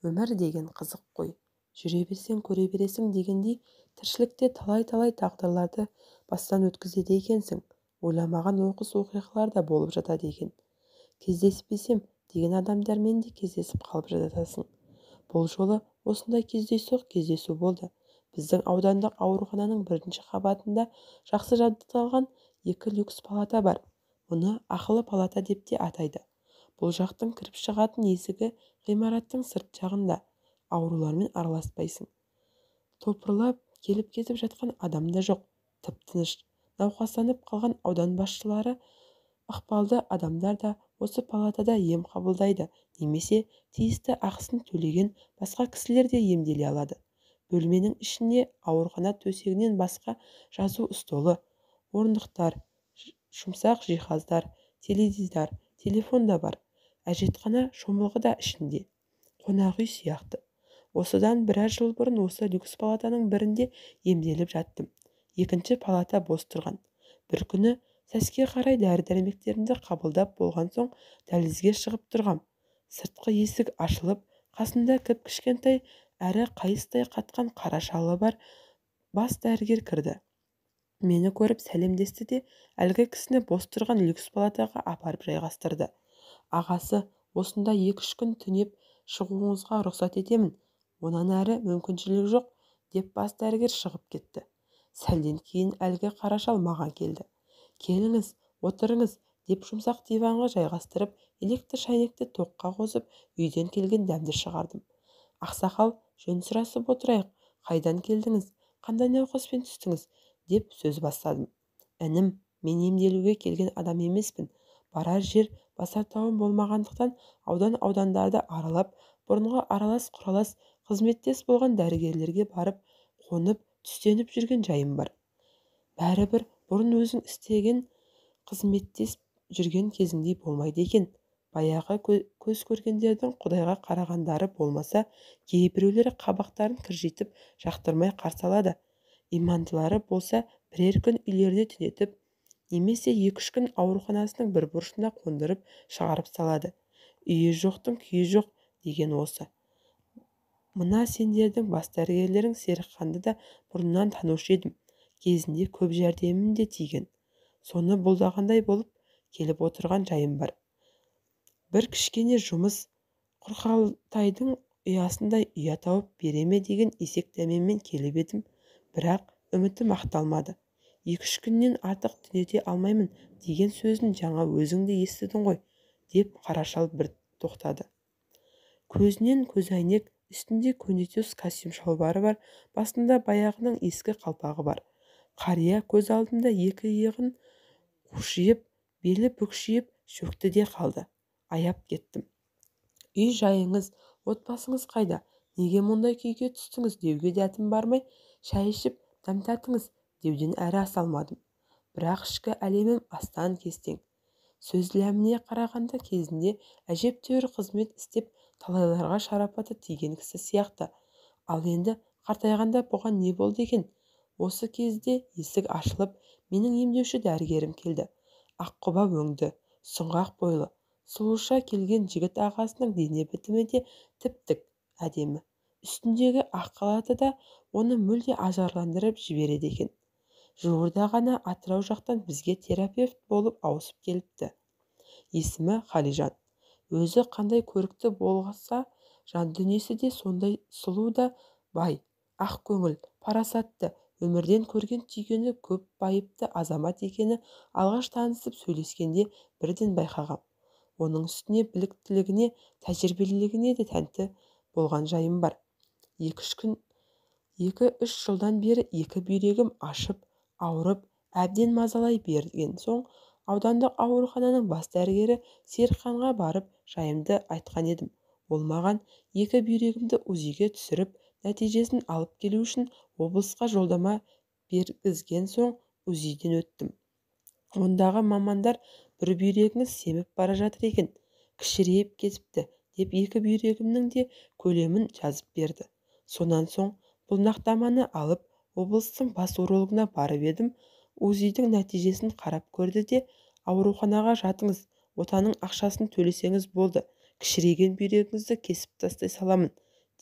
Өмір деген қызық қой. Жүре берсең көре бересің дегендей, тіршілікте талай-талай тағдырларды бастан өткізеді екенсің. Ойламаған оқыс оқиғалар да болып жатады екен. Кездеспесем деген адамдармен де кездесіп қалып жатасың. Бұл жолы осындай кездесу болды. Біздің аудандық аурухананың бірінші қабатында жақсы жабдықталған 2 люкс палата бар. Мұны ақылы палата деп те атайды. Бұл жақтың кіріп шығатын есігі ғимараттың сырт жағында. Аурулармен араласпайсың. Топырлап келіп кетіп жатқан адам да жоқ. Тып-тыныш. Науқастанып қалған аудан басшылары, ықпалды адамдар да осы палатада ем қабылдайды, немесе тиісті ақысын төлеген басқа кісілер де емделе алады. Бөлменің ішінде аурухана төсегінен басқа жазу столы, орындықтар, жұмсақ жиһаздар, теледидар, телефон да бар. Әжетхана шомылғы да ішінде. Қонақ үй сияқты. Осыдан біраз жыл бұрын осы люкс палатаның бірінде емделіп жаттым. Екінші палата бос тұрған. Бір күні сәске қарай дәрі-дәрмектерімді қабылдап болған соң дәлізге шығып тұрғам. Сыртқы есік ашылып, қасында кіп-кішкентай әрі қайыстай қатқан қара шалы бар бас дәрігер кірді. Мені көріп сәлемдесті де әлгі кісіні бос тұрған люкс палатаға апарып жайғастырды. Ағасы, осында 2-3 күн түнеп шығуыңызға рұқсат етемін. Онан әрі мүмкіншілік жоқ, деп бас дәрігер шығып кетті. Сәлден кейін әлгі қара шал маған келді. Келіңіз, отырыңыз, деп жұмсақ диванға жайғастырып, электр шайнекті тоққа қосып, үйден келген дәмді шығардым. Ақсақал, жөн сұрасып отырайық, қайдан келдіңіз, қандай науқаспен түстіңіз, деп сөз бастадым. Інім, мен емделуге келген адам емеспін. Барар жер басар тауым болмағандықтан аудандарды аралап, бұрынғы аралас-құралас қызметтес болған дәрігерлерге барып, қонып, түстеніп жүрген жайым бар. Бәрібір бұрын өзің істеген қызметтес жүрген кезіңдей болмайды екен. Баяғы көз көргендердің Құдайға қарағандары болмаса, кейбіреулері қабақтарын кіржитіп жақтырмай қарсы алады. Имандылары болса бірер күн үйлеріне түнетіп, немесе 2-3 күн ауруханасының бір бұрышына қондырып шығарып салады. Үйі жоқтың күйі жоқ деген осы. Мына сендердің бас дәрігерлерің Серікханды да бұрыннан танушы едім. Кезінде көп жәрдемім де тиген. Соны бұлдағандай болып келіп отырған жайым бар. Бір кішкене жұмыс құрқалтайдың ұясындай ұя тауып береме деген есек дәмемен келіп едім. Бірақ үмітім ақталмады. 2-3 күннен артық түнете алмаймын деген сөзін жаңа өзің де естідің ғой, деп қара шал бір тоқтады. Көзінен көзәйнек, үстінде көнетоз костюм шалбары бар, басында баяғының ескі қалпағы бар. Қария көз алдымда 2 иығын қушиып, белі бүкшиіп шөкті де қалды. Аяп кеттім. Үй жайыңыз, отбасыңыз қайда? Неге мұндай күйге түстіңіз деуге дәтім бармай, шай ішіп, дәм татыңыз деуден әрі аса алмадым. Бірақ ішкі әлемім астан-кестең. Сөз ләміне қарағанда кезінде әжептәуір қызмет істеп, талайларға шарапаты тиген кісі сияқты. Ал енді қартайғанда бұған не болды екен? Осы кезде есік ашылып, менің емдеуші дәрігерім келді. Аққұба өңді, сұңғақ бойлы, сұлуша келген жігіт ағасының дене бітімі де тіп-тік, әдемі. Үстіндегі ақ халаты да оны мүлде ажарландырып жібереді екен. Жуырда ғана Атырау жақтан бізге терапевт болып ауысып келіпті. Есімі Қалижан. Өзі қандай көрікті болғаса, жан дүниесі де сондай сұлу да бай, ақ көңіл, парасатты, өмірден көрген түйгені көп байыпты азамат екені алғаш танысып сөйлескенде бірден байқағам. Оның үстіне біліктілігіне, тәжірибелілігіне де тәнті болған жайым бар. 2-3 жылдан бері 2 бүйрегім ашып, ауырып, әбден мазалай берген соң, аудандық аурухананың бас дәрігері Серікханға барып жайымды айтқан едім. Ол маған 2 бүйрегімді УЗИге түсіріп, нәтижесін алып келу үшін облысқа жолдама бергізген соң УЗИден өттім. Ондағы мамандар бір бүйрегіңіз семіп бара жатыр екен, кішірейіп кетіпті, деп 2 бүйрегімнің де көлемін жазып берді. Сонан соң бұл нақтаманы алып, облыстың бас урологына барып едім. УЗИдің нәтижесін қарап көрді де, ауруханаға жатыңыз, отаның ақшасын төлесеңіз болды, кішірейген бүйрегіңізді кесіп тастай саламын,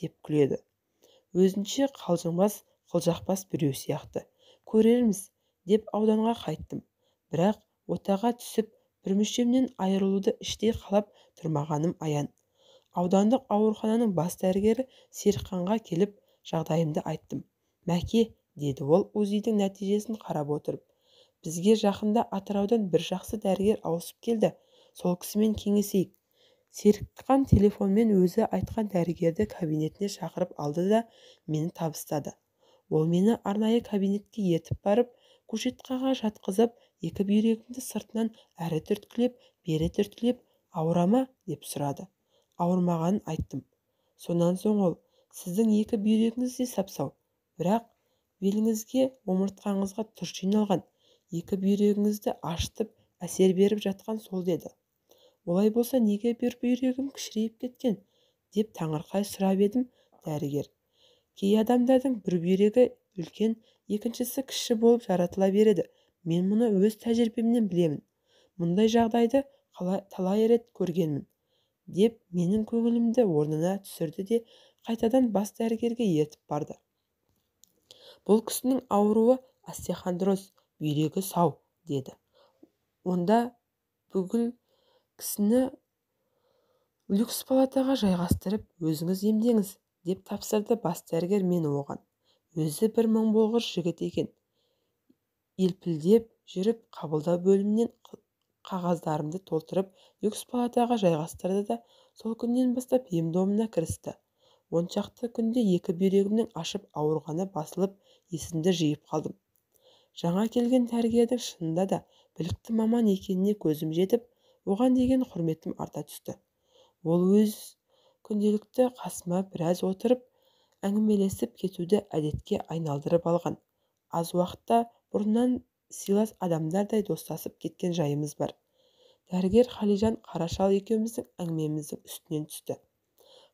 деп күледі. Өзінше қалжыңбас, қылжақбас біреу сияқты. Көрерміз деп ауданға қайттым. Бірақ отаға түсіп бір мүшемнен айырылуды іштей қалап тұрмағаным аян. Аудандық аурухананың бас дәрігері Серікханға келіп жағдайымды айттым. Мәке, деді ол УЗИ-дің нәтижесін қарап отырып. Бізге жақында Атыраудан бір жақсы дәрігер ауысып келді. Сол кісімен кеңесейік. Серікхан телефонмен өзі айтқан дәрігерді кабинетіне шақырып алды да мені табыстады. Ол мені арнайы кабинетке ертіп барып, кушеткаға жатқызып, екі бүйрегімді сыртынан әрі түрткілеп, бері түрткілеп, ауыра ма деп сұрады. Ауырмағанын айттым. Сонан соң ол, сіздің екі бүйрегіңіз де сап-сау, бірақ беліңізге, омыртқаңызға тұз жиналған, екі бүйрегіңізді ашытып әсер беріп жатқан сол деді. Олай болса неге бір бүйрегім кішірейіп кеткен деп таңырқай сұрап едім. Дәрігер, кей адамдардың бір бүйрегі үлкен, екіншісі кіші болып жаратыла береді. Мен мұны өз тәжірибемнен білемін. Мұндай жағдайды талай рет көргенмін деп менің көңілімді орнына түсірді де қайтадан бас дәрігерге ертіп барды. Бұл кісінің ауруы остеохондроз, бүйрегі сау, деді. Онда бүгін кісіні люкс палатаға жайғастырып, өзіңіз емдеңіз, деп тапсырды бас дәрігер мені оған. Өзі бір мың болғыр жігіт екен. Елпілдеп жүріп, қабылдау бөлімінен қағаздарымды толтырып, люкс палатаға жайғастырды да сол күннен бастап ем-домына кірісті. 10 шақты күнде екі бүйрегімнің ашып ауырғаны басылып, есімді жиып қалдым. Жаңа келген дәрігердің шынында да білікті маман екеніне көзім жетіп, оған деген құрметім арта түсті. Ол өз күнделікті қасыма біраз отырып, әңгімелесіп кетуді әдетке айналдырып алған. Аз уақытта бұрыннан сыйлас адамдардай достасып кеткен жайымыз бар. Дәрігер Қалижан Қарашал екеуміздің әңгімеміздің үстінен түсті.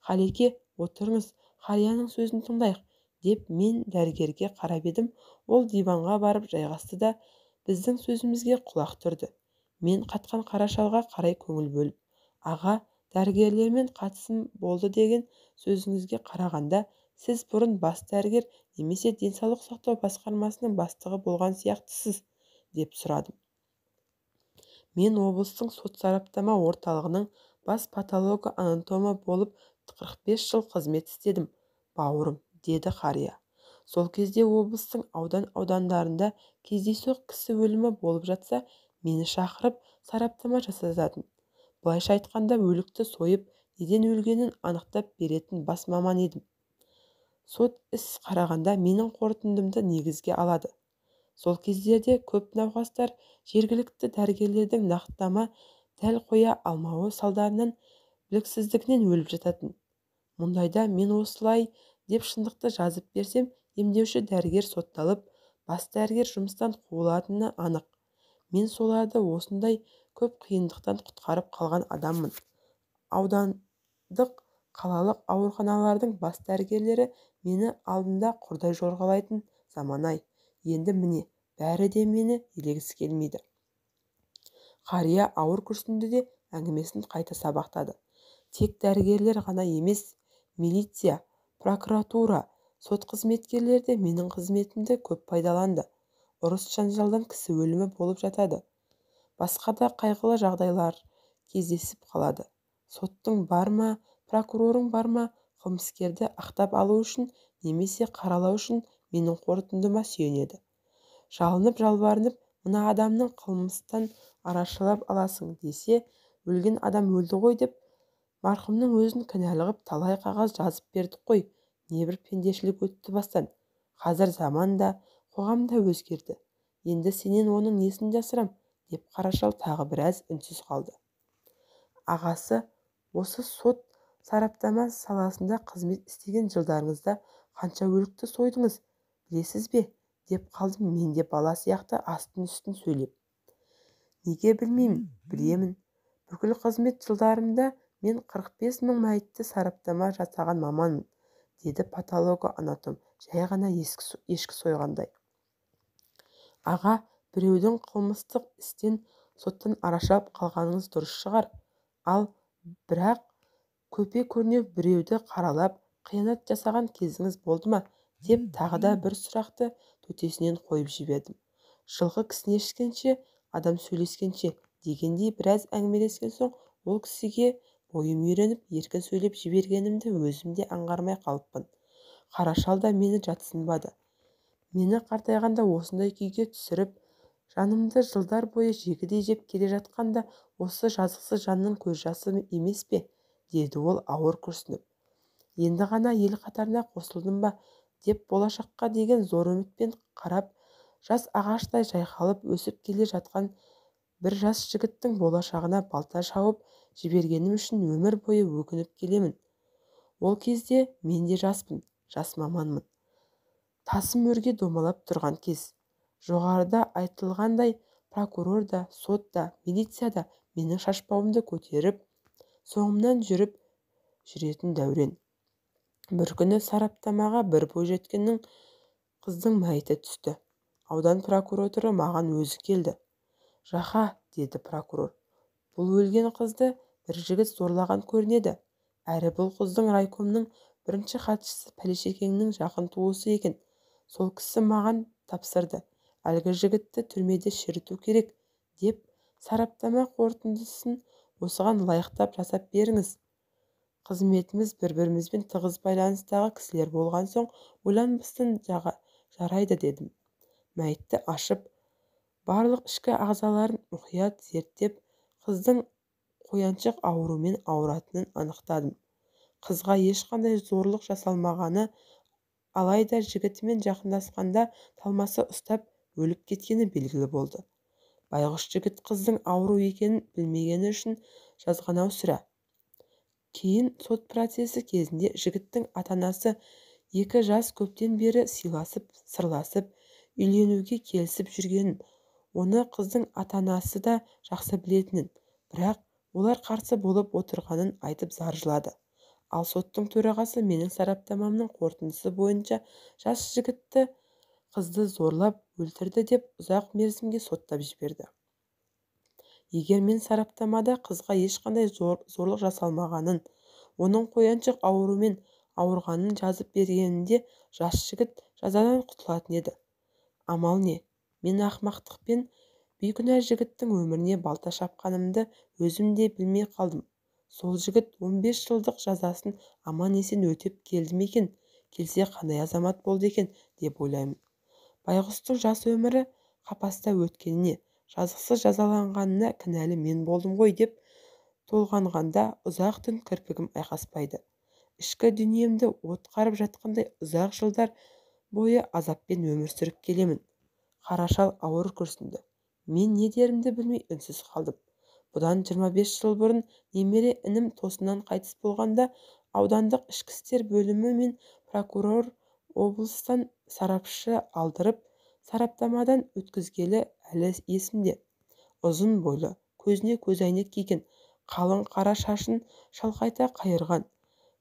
Қалеке, отырыңыз, қарияның сөзін тыңдайық, деп мен дәрігерге қарап едім. Ол диванға барып жайғасты да біздің сөзімізге құлақ түрді. Мен қатқан Қарашалға қарай көңіл бөліп, аға, дәрігерлермен қатысым болды деген сөзіңізге қарағанда, сіз бұрын бас дәрігер немесе денсаулық сақтау басқармасының бастығы болған сияқтысыз, деп сұрадым. Мен облыстың сот сараптама орталығының бас патологы-анатомы болып 45 жыл қызмет істедім, бауырым, деді қария. Сол кезде облыстың аудандарында кездейсоқ кісі өлімі болып жатса, мені шақырып сараптама жасататын. Былайша айтқанда, өлікті сойып, неден өлгенін анықтап беретін бас маман едім. Сот іс қарағанда менің қорытындымды негізге алады. Сол кездерде көп науқастар жергілікті дәрігерлердің нақтылама дәл қоя алмауы салдарынан біліксіздігінен өліп жататын. Мұндайда мен осылай деп шындықты жазып берсем, емдеуші дәрігер сотталып, бас дәрігер жұмыстан қуылатыны анық. Мен соларды осындай көп қиындықтан құтқарып қалған адаммын. Аудандық қалалық ауруханалардың бас дәрігерлері мені алдында құрдай жорғалайтын заман-ай. Енді міне, бәрі де мені елегісі келмейді. Қария ауыр күрсінді де әңгімесін қайта сабақтады. Тек дәрігерлер ғана емес, милиция, прокуратура, сот қызметкерлері де менің қызметімді көп пайдаланды. Ұрыс жанжалдан кісі өлімі болып жатады. Басқа да қайғылы жағдайлар кездесіп қалады. Соттың бар ма, прокурорың бар ма, қылмыскерді ақтап алу үшін немесе қаралау үшін менің қорытындыма сүйенеді. Жалынып жалбарынып, мына адамның қылмыстан арашалап аласың десе, өлген адам өлді ғой деп, марқұмның өзін кінәлі қылып талай қағаз жазып бердік қой. Небір пендешілік өтті бастан. Қазір заман да, қоғам да өзгерді. Енді сенен оның несін жасырам, деп Қарашал тағы біраз үнсіз қалды. Ағасы, осы сот сараптама саласында қызмет істеген жылдарыңызда қанша өлікті сойдыңыз, білесіз бе? Деп қалдым мен де бала сияқты астын-үстін сөйлеп. Неге білмеймін, білемін. Бүкіл қызмет жылдарымда мен 45 мың мәйітті сараптама жасаған маманмын, деді патологоанатом, жай ғана ешкі сойғандай. Аға, біреудің қылмыстық істен соттан арашалап қалғаныңыз дұрыс шығар. Ал бірақ көпе көрнеу біреуді қаралап, қиянат жасаған кезіңіз болды ма? Деп тағы да бір сұрақты төтесінен қойып жібердім. Жылқы кісінешкенше, адам сөйлескенше дегендей біраз әңгімелескен соң ол кісіге бойым үйреніп еркін сөйлеп жібергенімді өзім де аңғармай қалыппын. Қара шал да мені жатсынбады. Мені қартайғанда осындай күйге түсіріп, жанымды жылдар бойы жегідей жеп келе жатқанда осы жазықсыз жанның көз жасы емес пе? Деді ол ауыр күрсініп. Енді ғана ел қатарына қосылдым ба? Деп болашаққа деген зор үмітпен қарап, жас ағаштай жайқалып өсіп келе жатқан бір жас жігіттің болашағына балта шауып жібергенім үшін өмір бойы өкініп келемін. Ол кезде мен де жаспын, жас маманмын. Тасым өрге домалап тұрған кез. Жоғарыда айтылғандай, прокурор да, сот та, милиция да менің шашпауымды көтеріп, соңымнан жүретін дәурен. Бір күні сараптамаға бір бойжеткеннің қыздың мәйіті түсті. Аудан прокураторы маған өзі келді. Жақа, деді прокурор, бұл өлген қызды бір жігіт зорлаған көрінеді. Әрі бұл қыздың райкомның бірінші хатшысы Пәлешекеңнің жақын туысы екен. Сол кісі маған тапсырды. Әлгі жігітті түрмеде шіріту керек, деп сараптама қорытындысын осыған лайықтап жасап беріңіз. Қызметіміз бір-бірімізбен тығыз байланыстағы кісілер болған соң ойланбастан жарайды, дедім. Мәйітті ашып, барлық ішкі ағзаларын мұқият зерттеп, қыздың қояншық аурумен ауыратынын анықтадым. Қызға ешқандай зорлық жасалмағаны, алайда жігітімен жақындасқанда талмасы ұстап өліп кеткені белгілі болды. Байғұс жігіт қыздың ауру екенін білмегені үшін жазған-ау сірә. Кейін сот процесі кезінде жігіттің ата-анасы екі жас көптен бері сыйласып, сырласып, үйленуге келісіп жүргенін, оны қыздың ата-анасы да жақсы білетінін, бірақ олар қарсы болып отырғанын айтып зар жылады. Ал соттың төрағасы менің сараптамамның қорытындысы бойынша жас жігітті қызды зорлап өлтірді деп ұзақ мерзімге соттап жіберді. Егер мен сараптамада қызға ешқандай зорлық жасалмағанын, оның қояншық аурумен ауырғанын жазып бергенімде жас жігіт жазадан құтылатын еді. Амал не? Мен ақымақтықпен бейкүнә жігіттің өміріне балта шапқанымды өзім де білмей қалдым. Сол жігіт 15 жылдық жазасын аман-есен өтеп келді ме екен, келсе қандай азамат болды екен деп ойлаймын. Байғұстың жас өмірі қапаста өткеніне, жазықсыз жазаланғанына кінәлі мен болдым ғой деп толғанғанда ұзақ түн кірпігім айқаспайды. Ішкі дүниемді от қарып жатқандай ұзақ жылдар бойы азаппен өмір сүріп келемін. Қара шал ауыр күрсінді. Мен не дерімді білмей үнсіз қалдым. Бұдан 25 жыл бұрын немере інім тосынан қайтыс болғанда аудандық ішкі істер бөлімі мен прокурор облыстан сарапшы алдырып, сараптамадан өткізгелі әлі есімде. Ұзын бойлы, көзіне көзәйнек киген, қалың қара шашын шалқайта қайырған,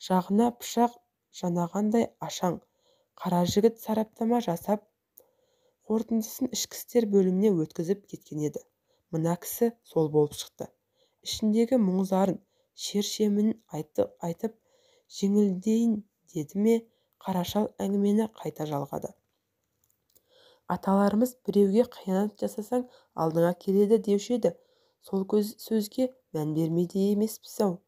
жағына пышақ жанағандай ашаң қара жігіт сараптама жасап, қорытындысын ішкі істер бөліміне өткізіп кеткен еді. Мына кісі сол болып шықты. Ішіндегі мұң-зарын, шер-шемін айтып жеңілдейін деді ме, қара шал әңгімені қайта жалғады. Аталарымыз біреуге қиянат жасасаң алдыңа келеді деуші еді. Сол сөзге мән бермейді емеспіз-ау.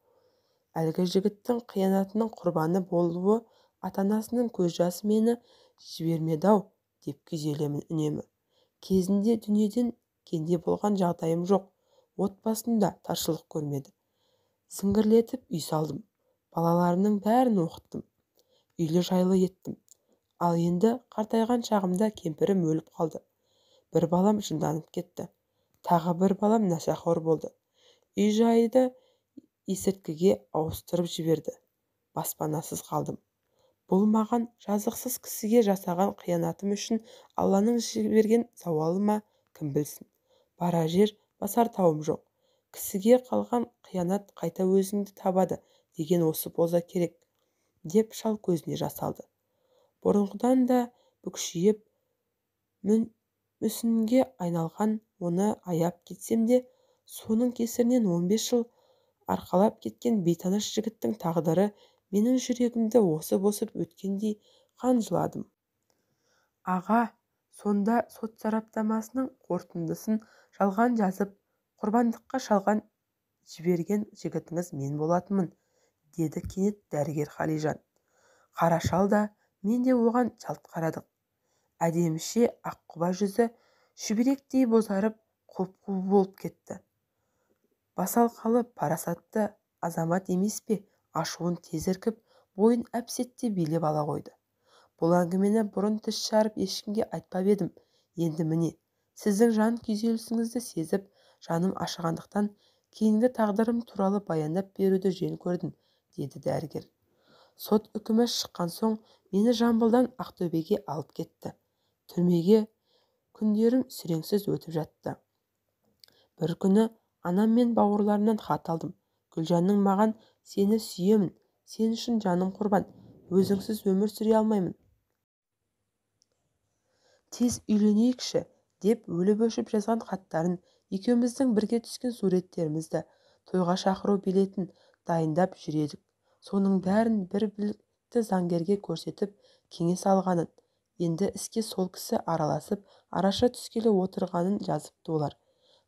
Әлгі жігіттің қиянатының құрбаны болуы ата-анасының көз жасы мені жібермеді-ау деп күйзелемін үнемі. Кезінде дүниеден кенде болған жағдайым жоқ. Отбасымда таршылық көрмеді. Зіңгірлетіп үй салдым. Балаларымның бәрін оқыттым. Үйлі жайлы еттім. Ал енді қартайған шағымда кемпірім өліп қалды. Бір балам жынданып кетті. Тағы бір балам нашақор болды. Үй жайды есірткіге ауыстырып жіберді. Баспанасыз қалдым. Бұл маған жазықсыз кісіге жасаған қиянатым үшін Алланың жіберген зауалы ма, кім білсін. Бара жер басар тауым жоқ. Кісіге қалған қиянат қайта өзіңді табады деген осы болса керек, деп шал көзіне жас алды. Бұрынғыдан да бүкшиіп мүсінге айналған оны аяп кетсем де, соның кесірінен 15 жыл арқалап кеткен бейтаныс жігіттің тағдыры менің жүрегімді осып өткендей қан жыладым. Аға, сонда сот сараптамасының қорытындысын жалған жазып, құрбандыққа шалған жіберген жігітіңіз мен болатынмын, деді кенет дәрігер Қалижан. Қара шал да, мен де оған жалт қарадық. Әдеміше аққұба жүзі шүберектей бозарып, құп-қу болып кетті. Басалқалы парасатты азамат емес пе? Ашуын тез іркіп, бойын әп-сәтте билеп ала қойды. Бұл әңгімені бұрын тіс жарып ешкімге айтпап едім. Енді міне, сіздің жан күйзелісіңізді сезіп, жаным ашығандықтан кейінгі тағдырым туралы баяндап беруді жөн көрдім, деді дәрігер. Сот үкімі шыққан соң мені Жамбылдан Ақтөбеге алып кетті. Түрмеге күндерім сүреңсіз өтіп жатты. Бір күні анам мен бауырларымнан хат алдым. Гүлжанның маған сені сүйемін, сен үшін жаным құрбан, өзіңсіз өмір сүре алмаймын. Тез үйленейікші деп өліп-өшіп жазған хаттарын, екеуміздің бірге түскен суреттерімізді, тойға шақыру билетін дайындап жүредік. Соның бәрін бір білікті заңгерге көрсетіп кеңес алғанын, енді іске сол кісі араласып араша түскелі отырғанын жазыпты олар.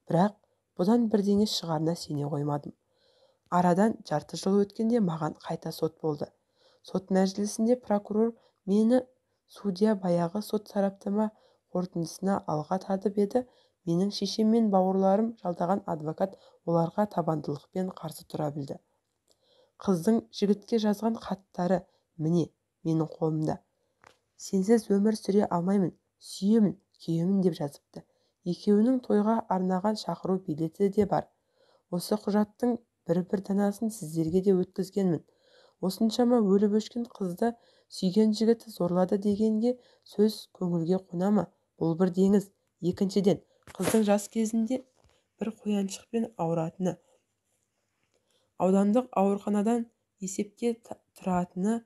Бірақ бұдан бірдеңе шығарына сене қоймадым. Арадан жарты жыл өткенде маған қайта сот болды. Сот мәжілісінде прокурор мені судья баяғы сот сараптама қорытындысына алға тартып еді. Менің шешем мен бауырларым жалдаған адвокат оларға табандылықпен қарсы тұра білді. Қыздың жігітке жазған хаттары міне менің қолымда. Сенсіз өмір сүре алмаймын, сүйемін, күйемін деп жазыпты. Екеуінің тойға арнаған шақыру билеті де бар. Осы құжаттың бір данасын сіздерге де өткізгенмін. Осыншама өліп өшкен қызды сүйген жігіті зорлады дегенге сөз көңілге қонама? Бұл бір деңіз. Екіншіден, қыздың жас кезінде бір қояншықпен ауыратыны, аудандық ауруханадан есепке тұратыны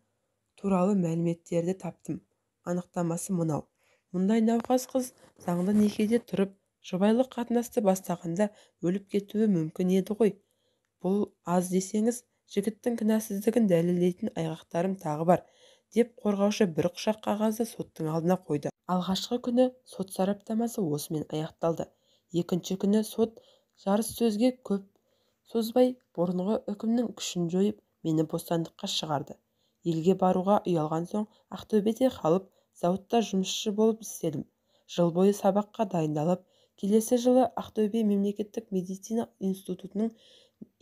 туралы мәліметтерді таптым. Анықтамасы мынау. Мұндай науқас қыз заңды некеде тұрып, жұбайлық қатынасты бастағанда өліп кетуі мүмкін еді ғой. Бұл аз десеңіз, жігіттің кінәсіздігін дәлелдейтін айғақтарым тағы бар, деп қорғаушы бір құшақ қағазды соттың алдына қойды. Алғашқы күні сот сараптамасы осымен аяқталды. Екінші күні сот жарыс сөзге көп созбай бұрынғы үкімнің күшін жойып, мені бостандыққа шығарды. Елге баруға ұялған соң Ақтөбеде қалып, зауытта жұмысшы болып істедім. Жыл бойы сабаққа дайындалып, келесі жылы Ақтөбе мемлекеттік медицина институтының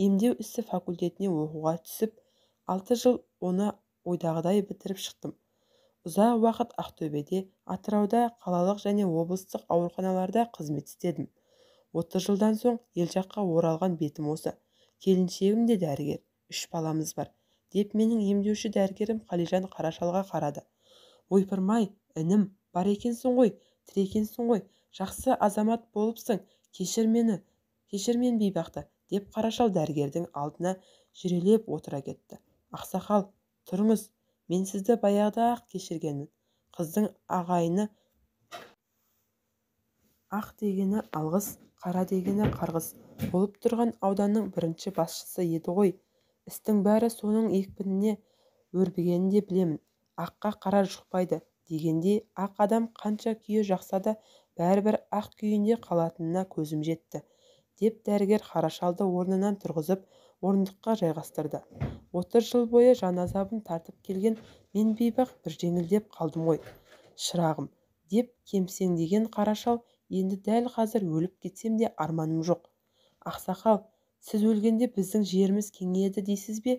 емдеу ісі факультетіне оқуға түсіп, 6 жыл оны ойдағыдай бітіріп шықтым. Ұзақ уақыт Ақтөбеде, Атырауда, қалалық және облыстық ауруханаларда қызмет істедім. 30 жылдан соң ел жаққа оралған бетім осы. Келіншегім де дәрігер, 3 баламыз бар, деп менің емдеуші дәрігерім Қалижан Қарашалға қарады. Ойпырмай, інім, бар екенсің ғой, тірі екенсің ғой, жақсы азамат болыпсың, кешір мен бейбақты, деп Қарашал дәрігердің алдына жүрелеп отыра кетті. Ақсақал, тұрыңыз, мен сізді баяғыда-ақ кешіргенмін. Қыздың ағайыны ақ дегені алғыс, қара дегені қарғыс болып тұрған ауданның бірінші басшысы еді ғой. Істің бәрі соның екпініне өрбігенін де білемін. Аққа қара жұқпайды дегенде, ақ адам қанша күйі жақса да бәрібір ақ күйінде қалатынына көзім жетті, деп дәрігер Қарашалды орнынан тұрғызып, орындыққа жайғастырды. 30 жыл бойы жан азабын тартып келген мен бейбақ бір жеңілдеп қалдым ғой. Шырағым, деп кемсеңдеген Қарашал, енді дәл қазір өліп кетсем де арманым жоқ. Ақсақал, сіз өлгенде біздің жеріміз кеңейеді дейсіз бе?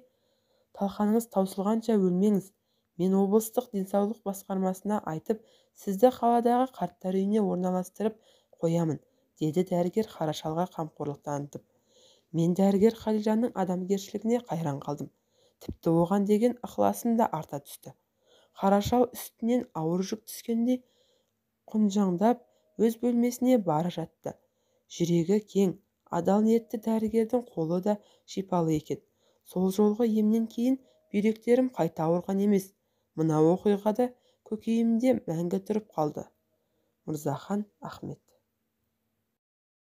Талқаныңыз таусылғанша өлмеңіз. Мен облыстық денсаулық басқармасына айтып, сізді қаладағы қарттар үйіне орналастырып қоямын, деді дәрігер Қарашалға қамқорлық танытып. Мен дәрігер Қалижанның адамгершілігіне қайран қалдым. Тіпті оған деген ықыласым да арта түсті. Қарашал үстінен ауыр жүк түскенде құнжаңдап өз бөлмесіне бара жатты. Жүрегі кең, адал ниетті дәрігердің қолы да шипалы екен. Сол жолғы емнен кейін бүйректерім қайта ауырған емес. Мына оқиғада көкейімде мәңгі тұрып қалды. Мырзахан Ахмет.